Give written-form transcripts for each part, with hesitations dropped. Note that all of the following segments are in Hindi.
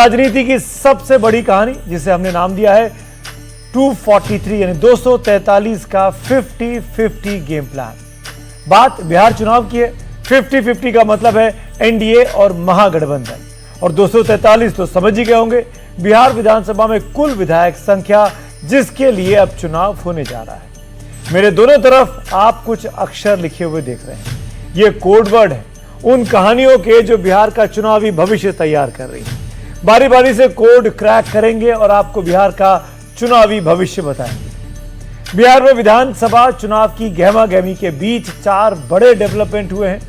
राजनीति की सबसे बड़ी कहानी जिसे हमने नाम दिया है 243 यानी 243 का 50-50 गेम प्लान। बात बिहार चुनाव की है। 50-50 का मतलब है एनडीए और महागठबंधन, और 243 तो समझ ही गए होंगे, बिहार विधानसभा में कुल विधायक संख्या जिसके लिए अब चुनाव होने जा रहा है। मेरे दोनों तरफ आप कुछ अक्षर लिखे हुए देख रहे हैं। ये कोड वर्ड है उन कहानियों के जो बिहार का चुनावी भविष्य तैयार कर रही है। बारी बारी से कोड क्रैक करेंगे और आपको बिहार का चुनावी भविष्य बताएंगे। बिहार में विधानसभा चुनाव की गहमा गहमी के बीच 4 बड़े डेवलपमेंट हुए हैं।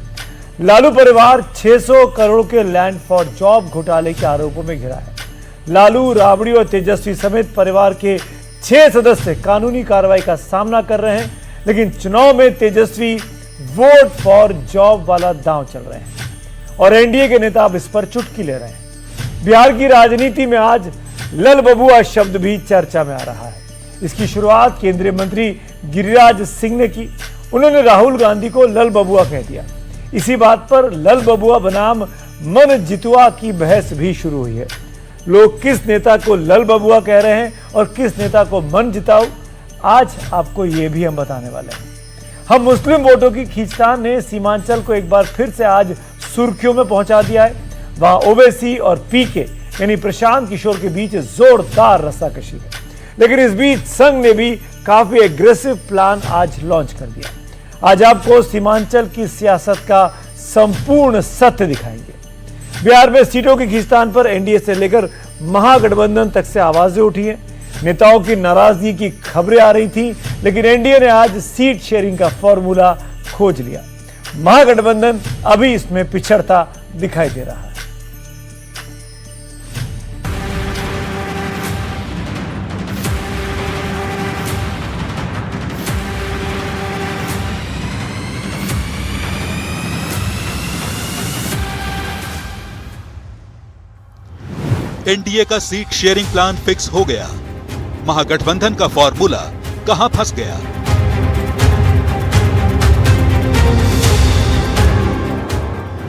लालू परिवार 600 करोड़ के लैंड फॉर जॉब घोटाले के आरोपों में घिरा है। लालू, राबड़ी और तेजस्वी समेत परिवार के 6 सदस्य कानूनी कार्रवाई का सामना कर रहे हैं, लेकिन चुनाव में तेजस्वी वोट फॉर जॉब वाला दांव चल रहे हैं और एनडीए के नेता अब इस पर चुटकी ले रहे हैं। बिहार की राजनीति में आज लल बबुआ शब्द भी चर्चा में आ रहा है। इसकी शुरुआत केंद्रीय मंत्री गिरिराज सिंह ने की। उन्होंने राहुल गांधी को लल बबुआ कह दिया। इसी बात पर लल बबुआ बनाम मन जितुआ की बहस भी शुरू हुई है। लोग किस नेता को लल बबुआ कह रहे हैं और किस नेता को मन जिताऊ, आज आपको यह भी हम बताने वाले हैं। हम मुस्लिम वोटों की खींचतान ने सीमांचल को एक बार फिर से आज सुर्खियों में पहुंचा दिया है। वहां ओवैसी और पीके यानी प्रशांत किशोर के बीच जोरदार रस्साकशी है, लेकिन इस बीच संघ ने भी काफी एग्रेसिव प्लान आज लॉन्च कर दिया। आज आपको सीमांचल की सियासत का संपूर्ण सत्य दिखाएंगे। बिहार में सीटों की खींचतान पर एनडीए से लेकर महागठबंधन तक से आवाजें उठी हैं। नेताओं की नाराजगी की खबरें आ रही थी, लेकिन एनडीए ने आज सीट शेयरिंग का फॉर्मूला खोज लिया। महागठबंधन अभी इसमें पिछड़ता दिखाई दे रहा है। एनडीए का सीट शेयरिंग प्लान फिक्स हो गया। महागठबंधन का फॉर्मूला कहां फंस गया?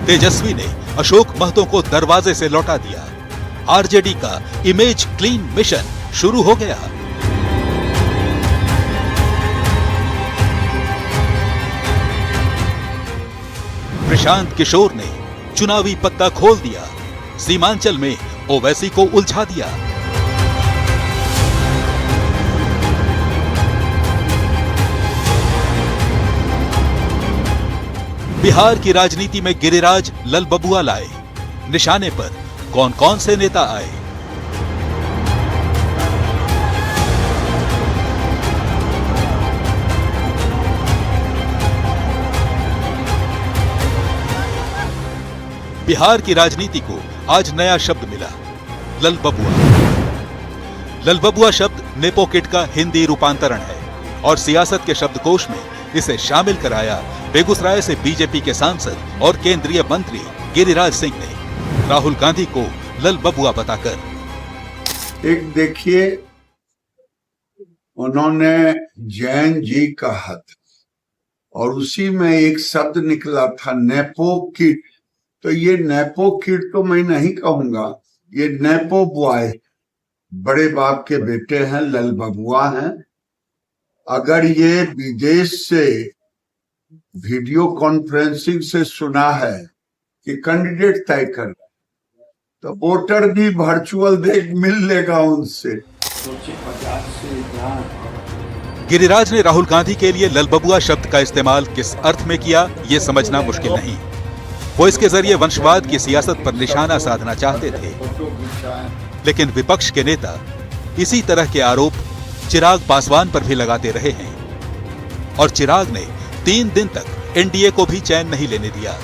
तेजस्वी ने अशोक महतो को दरवाजे से लौटा दिया। आरजेडी का इमेज क्लीन मिशन शुरू हो गया। प्रशांत किशोर ने चुनावी पत्ता खोल दिया। सीमांचल में ओवैसी को उलझा दिया। बिहार की राजनीति में गिरिराज लल बबुआ लाए। निशाने पर कौन कौन से नेता आए? बिहार की राजनीति को आज नया शब्द मिला, लल बबुआ। लल बबुआ शब्द नेपो किड का हिंदी रूपांतरण है और सियासत के शब्दकोश में इसे शामिल कराया बेगूसराय से बीजेपी के सांसद और केंद्रीय मंत्री गिरिराज सिंह ने, राहुल गांधी को लल बबुआ बताकर। एक देखिए, उन्होंने जैन जी कहा था और उसी में एक शब्द निकला था नेपो किड। तो ये नेपो किड तो मैं नहीं कहूंगा, ये नेपो बॉय, बड़े बाप के बेटे हैं, लल बबुआ हैं। अगर ये विदेश से वीडियो कॉन्फ्रेंसिंग से सुना है कि कैंडिडेट तय कर, तो वोटर भी वर्चुअल देख मिल लेगा उनसे। गिरिराज ने राहुल गांधी के लिए लल बबुआ शब्द का इस्तेमाल किस अर्थ में किया, ये समझना मुश्किल नहीं। वो इसके जरिए वंशवाद की सियासत पर निशाना साधना चाहते थे, लेकिन विपक्ष के नेता इसी तरह के आरोप चिराग पासवान पर भी लगाते रहे हैं और चिराग ने 3 दिन तक एनडीए को भी चैन नहीं लेने दिया।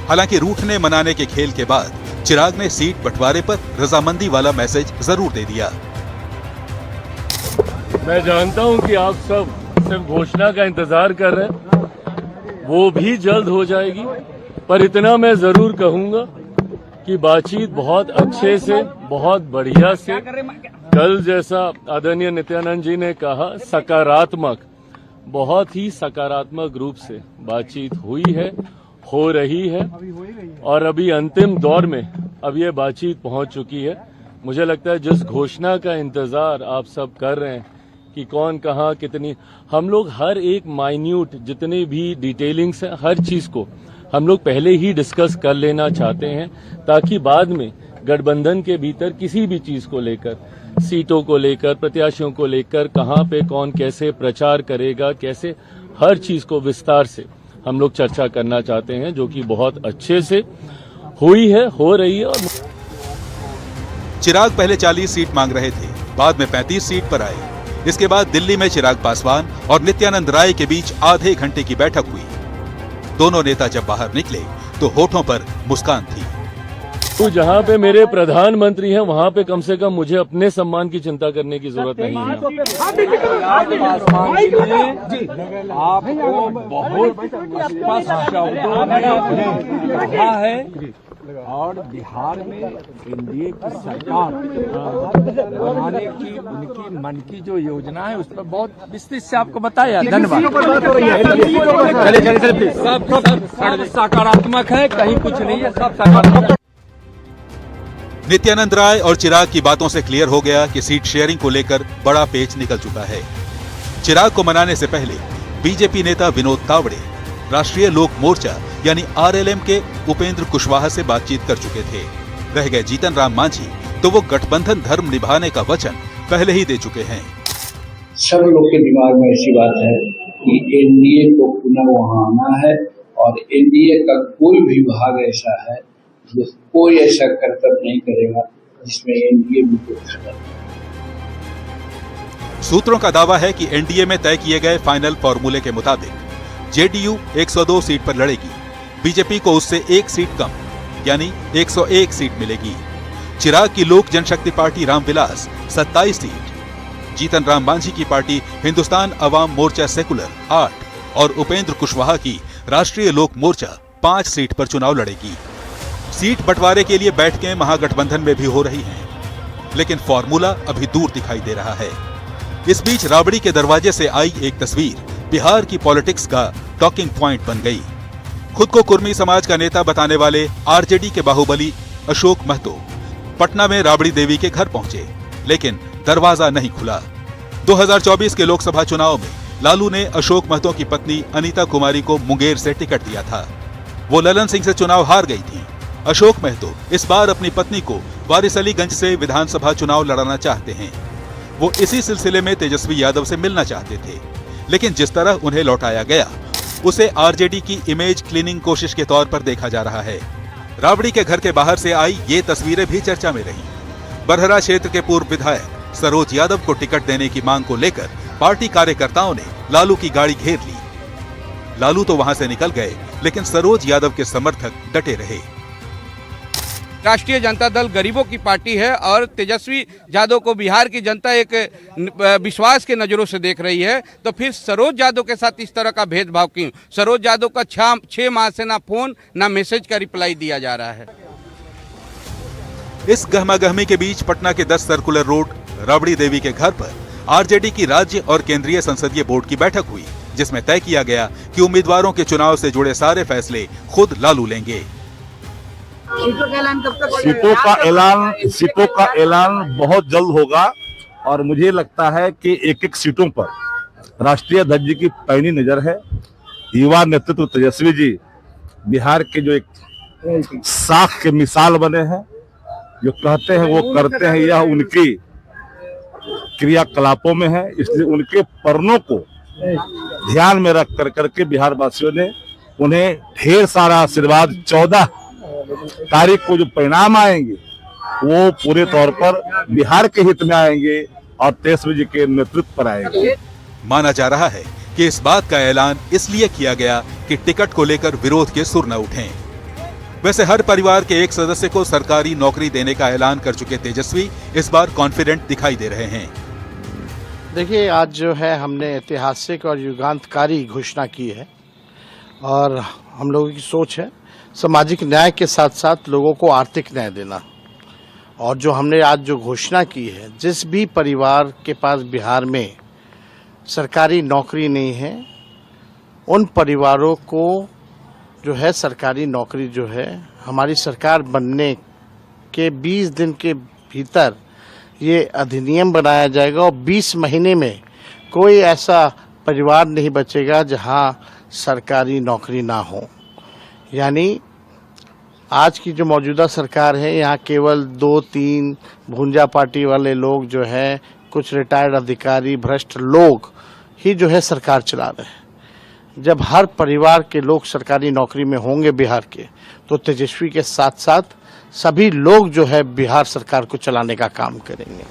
हालांकि रूठने मनाने के खेल के बाद चिराग ने सीट बंटवारे पर रजामंदी वाला मैसेज जरूर दे दिया। मैं जानता हूं कि आप सब सिर्फ घोषणा का इंतजार कर रहे हैं, वो भी जल्द हो जाएगी, पर इतना मैं जरूर कहूंगा कि बातचीत बहुत अच्छे से, बहुत बढ़िया से, कल जैसा आदरणीय नित्यानंद जी ने कहा, सकारात्मक, बहुत ही सकारात्मक रूप से बातचीत हुई है, हो रही है और अभी अंतिम दौर में अब ये बातचीत पहुंच चुकी है। मुझे लगता है जिस घोषणा का इंतजार आप सब कर रहे हैं कि कौन कहाँ कितनी, हम लोग हर एक माइन्यूट जितने भी डिटेलिंग्स हैं हर चीज को हम लोग पहले ही डिस्कस कर लेना चाहते हैं, ताकि बाद में गठबंधन के भीतर किसी भी चीज को लेकर, सीटों को लेकर, प्रत्याशियों को लेकर, कहाँ पे कौन कैसे प्रचार करेगा, कैसे, हर चीज को विस्तार से हम लोग चर्चा करना चाहते हैं, जो कि बहुत अच्छे से हुई है, हो रही है। और चिराग पहले 40 सीट मांग रहे थे, बाद में 35 सीट पर आए। इसके बाद दिल्ली में चिराग पासवान और नित्यानंद राय के बीच आधे घंटे की बैठक हुई। दोनों नेता जब बाहर निकले तो होठों पर मुस्कान थी। तो जहाँ पे मेरे प्रधानमंत्री हैं वहाँ पे कम से कम मुझे अपने सम्मान की चिंता करने की जरूरत नहीं है। आपको बहुत स्पष्ट शब्दों में कहा है और बिहार में एनडीए की सरकार बनाने की उनकी मन की जो योजना है उस पर बहुत विस्तृत से आपको बताया। धन्यवाद। सब सकारात्मक है, कहीं कुछ नहीं है, सब सकारात्मक। नित्यानंद राय और चिराग की बातों से क्लियर हो गया कि सीट शेयरिंग को लेकर बड़ा पेच निकल चुका है। चिराग को मनाने से पहले बीजेपी नेता विनोद तावड़े राष्ट्रीय लोक मोर्चा यानी आरएलएम के उपेंद्र कुशवाहा से बातचीत कर चुके थे। रह गए जीतन राम मांझी, तो वो गठबंधन धर्म निभाने का वचन पहले ही दे चुके हैं। सब लोग के दिमाग में ऐसी बात है कि एनडीए को पुनः वहां आना है और एनडीए का कोई भी भाग ऐसा है जो कोई ऐसा कर्तव्य नहीं करेगा जिसमें एनडीए भी कुछ करे। सूत्रों का दावा है कि एनडीए में तय किए गए फाइनल फॉर्मूले के मुताबिक जेडीयू 102 सीट पर लड़ेगी, बीजेपी को उससे एक सीट कम यानी 101 सीट मिलेगी। चिराग की लोक जनशक्ति पार्टी रामविलास 27 सीट, जीतन राम मांझी की पार्टी हिंदुस्तान अवाम मोर्चा सेकुलर 8 और उपेंद्र कुशवाहा की राष्ट्रीय लोक मोर्चा 5 सीट पर चुनाव लड़ेगी। सीट बंटवारे के लिए बैठकें महागठबंधन में भी हो रही हैं, लेकिन फॉर्मूला अभी दूर दिखाई दे रहा है। इस बीच राबड़ी के दरवाजे से आई एक तस्वीर बिहार की पॉलिटिक्स का टॉकिंग पॉइंट बन गई। खुद को कुर्मी समाज का नेता बताने वाले आरजेडी के बाहुबली अशोक महतो पटना में राबड़ी देवी के घर पहुंचे, लेकिन दरवाजा नहीं खुला। 2024 के लोकसभा चुनाव में लालू ने अशोक महतो की पत्नी अनीता कुमारी को मुंगेर से टिकट दिया था। वो ललन सिंह से चुनाव हार गई थी। अशोक महतो इस बार अपनी पत्नी को वारिसलीगंज से विधानसभा चुनाव लड़ाना चाहते हैं। वो इसी सिलसिले में तेजस्वी यादव से मिलना चाहते थे, लेकिन जिस तरह उन्हें लौटाया गया उसे आरजेडी की इमेज क्लीनिंग कोशिश के तौर पर देखा जा रहा है। राबड़ी के घर के बाहर से आई ये तस्वीरें भी चर्चा में रहीं। बरहरा क्षेत्र के पूर्व विधायक सरोज यादव को टिकट देने की मांग को लेकर पार्टी कार्यकर्ताओं ने लालू की गाड़ी घेर ली। लालू तो वहां से निकल गए, लेकिन सरोज यादव के समर्थक डटे रहे। राष्ट्रीय जनता दल गरीबों की पार्टी है और तेजस्वी यादव को बिहार की जनता एक विश्वास के नज़रों से देख रही है, तो फिर सरोज यादव के साथ इस तरह का भेदभाव क्यों? सरोज यादव का 6 माह से ना फोन ना मैसेज का रिप्लाई दिया जा रहा है। इस गहमागहमी के बीच पटना के 10 सर्कुलर रोड राबड़ी देवी के घर पर आरजेडी की राज्य और केंद्रीय संसदीय बोर्ड की बैठक हुई, जिसमें तय किया गया कि उम्मीदवारों के चुनाव से जुड़े सारे फैसले खुद लालू लेंगे। सीटों का ऐलान बहुत जल्द होगा और मुझे लगता है कि एक सीटों पर राष्ट्रीय अध्यक्ष जी की पैनी नजर है। युवा नेतृत्व तेजस्वी जी बिहार के जो एक साख के मिसाल बने हैं, जो कहते हैं वो करते हैं, यह उनकी क्रियाकलापों में है। इसलिए उनके पर्णों को ध्यान में रख करके बिहार वासियों ने उन्हें ढेर सारा आशीर्वाद 14 तारीख को जो परिणाम आएंगे वो पूरे तौर पर बिहार के हित में आएंगे और तेजस्वी जी के नेतृत्व पर आएंगे। माना जा रहा है कि इस बात का ऐलान इसलिए किया गया कि टिकट को लेकर विरोध के सुर न उठें। वैसे हर परिवार के एक सदस्य को सरकारी नौकरी देने का ऐलान कर चुके तेजस्वी इस बार कॉन्फिडेंट दिखाई दे रहे हैं। देखिए, आज जो है हमने ऐतिहासिक और युगांतकारी घोषणा की है और हम लोगों की सोच है सामाजिक न्याय के साथ साथ लोगों को आर्थिक न्याय देना। और जो हमने आज जो घोषणा की है, जिस भी परिवार के पास बिहार में सरकारी नौकरी नहीं है, उन परिवारों को जो है सरकारी नौकरी जो है हमारी सरकार बनने के 20 दिन के भीतर ये अधिनियम बनाया जाएगा और 20 महीने में कोई ऐसा परिवार नहीं बचेगा जहां सरकारी नौकरी ना हो। यानी आज की जो मौजूदा सरकार है, यहाँ केवल 2-3 भूंजा पार्टी वाले लोग जो है, कुछ रिटायर्ड अधिकारी, भ्रष्ट लोग ही जो है सरकार चला रहे हैं। जब हर परिवार के लोग सरकारी नौकरी में होंगे बिहार के, तो तेजस्वी के साथ साथ सभी लोग जो है बिहार सरकार को चलाने का काम करेंगे।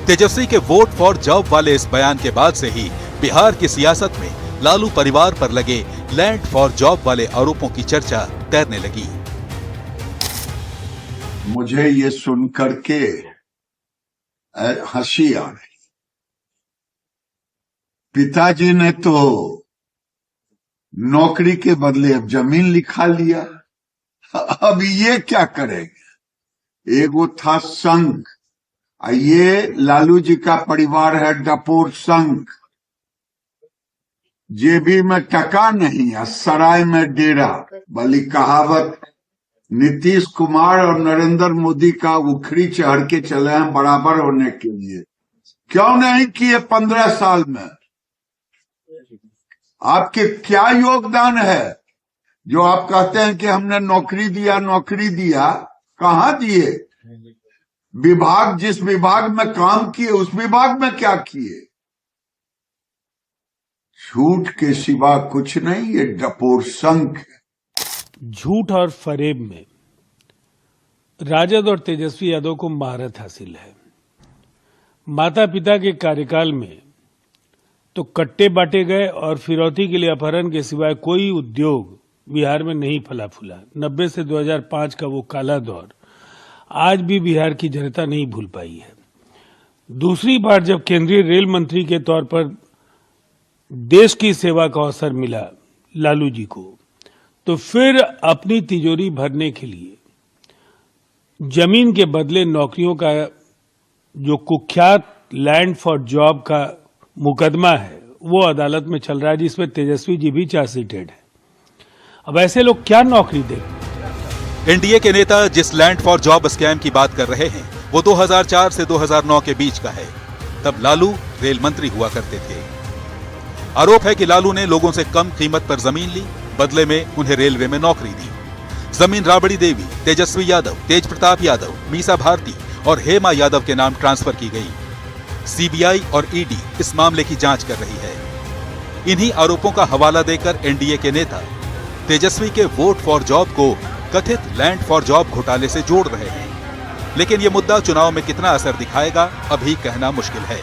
तेजस्वी के वोट फॉर जॉब वाले इस बयान के बाद से ही बिहार की सियासत में लालू परिवार पर लगे लैंड फॉर जॉब वाले आरोपों की चर्चा तैरने लगी। मुझे ये सुन करके हंसी आ रही। पिताजी ने तो नौकरी के बदले अब जमीन लिखा लिया, अब ये क्या करेंगे? एगो था संघ, ये लालू जी का परिवार है डपोर संघ। जेबी में टका नहीं है, सराय में डेरा, भली कहावत। नीतीश कुमार और नरेंद्र मोदी का उखड़ी चढ़ के चले हैं बराबर होने के लिए। क्यों नहीं किए 15 साल में? आपके क्या योगदान है जो आप कहते हैं कि हमने नौकरी दिया? कहां दिए? विभाग, जिस विभाग में काम किए उस विभाग में क्या किए? झूठ के सिवा कुछ नहीं, ये डपोर संघ। झूठ और फरेब में राजद और तेजस्वी यादव को महारत हासिल है। माता पिता के कार्यकाल में तो कट्टे बांटे गए और फिरौती के लिए अपहरण के सिवाय कोई उद्योग बिहार में नहीं फला फूला। 90 से 2005 का वो काला दौर आज भी बिहार की जनता नहीं भूल पाई है। दूसरी बार जब केंद्रीय रेल मंत्री के तौर पर देश की सेवा का अवसर मिला लालू जी को, तो फिर अपनी तिजोरी भरने के लिए जमीन के बदले नौकरियों का जो कुख्यात लैंड फॉर जॉब का मुकदमा है वो अदालत में चल रहा है, जिसमें तेजस्वी जी भी चार्जशीटेड है। अब ऐसे लोग क्या नौकरी देंगे? एनडीए के नेता जिस लैंड फॉर जॉब स्कैम की बात कर रहे हैं वो 2004 से 2009 के बीच का है। तब लालू रेल मंत्री हुआ करते थे। आरोप है कि लालू ने लोगों से कम कीमत पर जमीन ली, बदले में उन्हें रेलवे में नौकरी दी। जमीन राबड़ी देवी, तेजस्वी यादव, तेज प्रताप यादव, मीसा भारती और हेमा यादव के नाम ट्रांसफर की गई। सीबीआई और ईडी इस मामले की जांच कर रही है। इन्हीं आरोपों का हवाला देकर एनडीए के नेता तेजस्वी के वोट फॉर जॉब को कथित लैंड फॉर जॉब घोटाले से जोड़ रहे हैं। लेकिन यह मुद्दा चुनाव में कितना असर दिखाएगा, अभी कहना मुश्किल है।